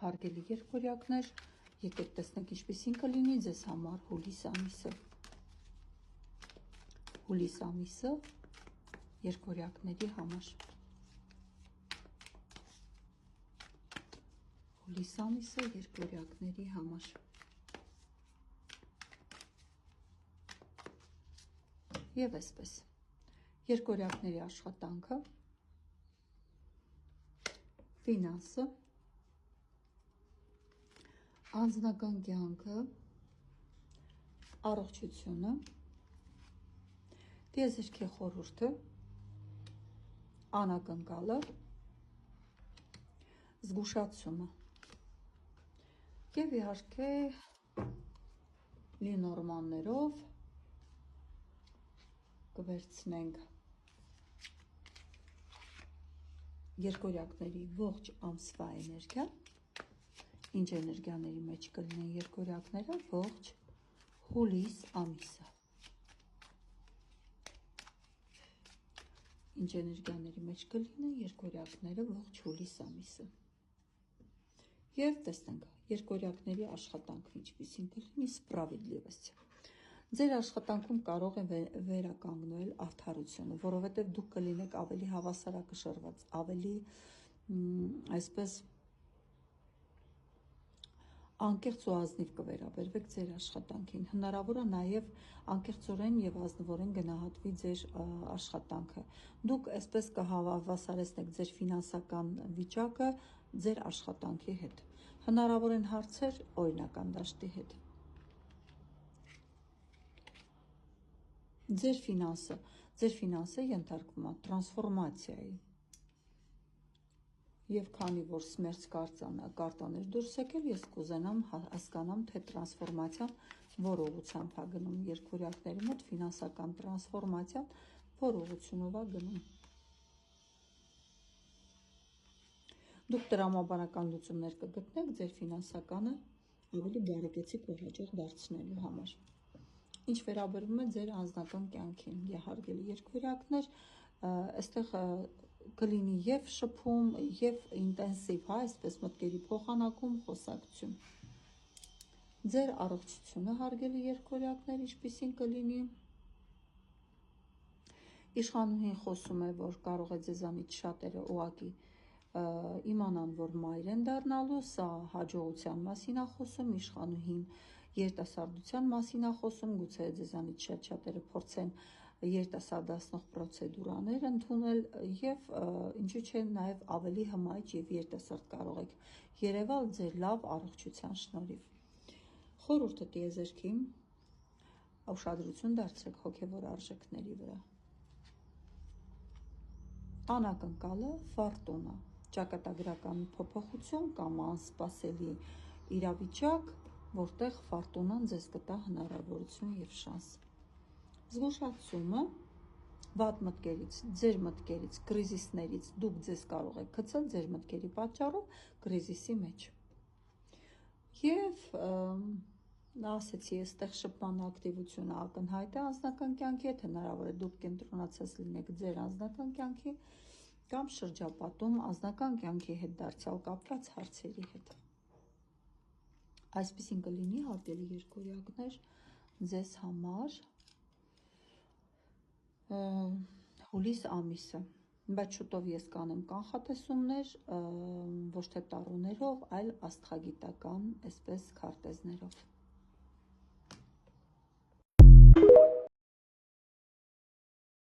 Հարգելի երկորյակներ, եկեք տեսնենք ինչպիսին կլինի ձեզ համար հուլիս ամիսը։ Հուլիս ամիսը երկորյակների համար։ Հուլիս ամիսը երկորյակների համար։ Եվ այսպես, երկորյակների աշխատանքը, ֆինանսը, անձնական կյանքը, առողջությունը, տիեզերքի խորհուրդը, անակնկալը, զգուշացումը և իհարկե լինորմաններով կվերցնենք երկորյակների ողջ ամսվա էներգիա, ինչ էներգիաների մեջ կլինեն երկորյակները ողջ հուլիս ամիսը։ Ինչ էներգիաների մեջ կլինեն երկորյակները ողջ հուլիս ամիսը։ Եվ տեսնենք երկորյակների աշխատանքը ինչպիսին կլինի սպրավիդլիվստ։ Ձեր աշխատանքում կարող է վերականգնել արդարությունը, որովհետև դուք կլինեք ավելի հավասարակշռված, ավելի այսպես անկեղծ ու ազնիվ կվերաբերվեք ձեր աշխատանքին։ Հնարավոր է նաև անկեղծորեն եւ ազնվորեն գնահատվի ձեր աշխատանքը։ Դուք այսպես կհավասարեցնեք ձեր ֆինանսական վիճակը ձեր աշխատանքի հետ։ Հնարավոր են հարցեր օրինական դաշտի հետ։ Ձեր ֆինանսը ենթարկվում է տրանսֆորմացիայի։ Եվ քանի որ սմերց կարտաներ դուրս եկել, ես կուզենամ հասկանամ, թե տրանսֆորմացիան որ ուղղությամբ է գնում երկորյակների մոտ, ֆինանսական տրանսֆորմացիան որ ուղղությունով է գնում։ Դուք տրամաբանական լուծումներ կգտնեք ձեր ֆինանսականը ավելի բարեկեցիկ ու հաջող դարձնելու համար։ Ինչ վերաբերում է ձեր անձնական կյանքին, հարգելի երկորյակներ, այստեղ կլինի եւ շփում, եւ ինտենսիվ, այսպես մտքերի փոխանակում, խոսակցություն։ Ձեր առողջությունը, հարգելի երկորյակներ, ինչպիսին կլինի։ Իշխանուհին խոսում է, որ կարող է ձեզանից շատերը ուղղակի իմանան, որ մայր են դառնալու, սա հաջողության մասին է խոսում, իշխանուհին երիտասարդության մասին է խոսում, գուցե ձեզանից շատ-շատերը փորձեն երիտասարդացնող պրոցեդուրաներ ընդունել եւ ինչու՞ չէ նաեւ ավելի հմայջ եւ երիտասարդ կարող եք երևալ ձեր լավ առողջության շնորհիվ։ Խորհուրդը տիեզերքի ուշադրություն դարձրեք հոգեվոր արժեքների վրա։ Անակնկալը ֆորտունա, ճակատագրական փոփոխություն կամ անսպասելի իրավիճակ, որտեղ ֆորտունան ձեզ կտա հնարավորություն եւ շանս։ Զգուշացումը վատ մտքերից, ձեր մտքերից, կրիզիսներից դուք ձեզ կարող եք գցել ձեր մտքերի պատճառով կրիզիսի մեջ։ Եվ ասեցի, այստեղ շփման ակտիվությունը ակնհայտ է անձնական կյանքի հետ, հնարավոր է դուք կենտրոնացած լինեք ձեր անձնական կյանքի կամ շրջապատում անձնական կյանքի հետ դարձյալ կապված հարցերի հետ։ Այսպիսին կլինի, հարգելի երկորյակներ, ձեզ համար հուլիս ամիսը, բայց շուտով ես կանեմ կանխատեսումներ, ոչ թե տառուներով, այլ աստղագիտական, այսպես քարտեզներով։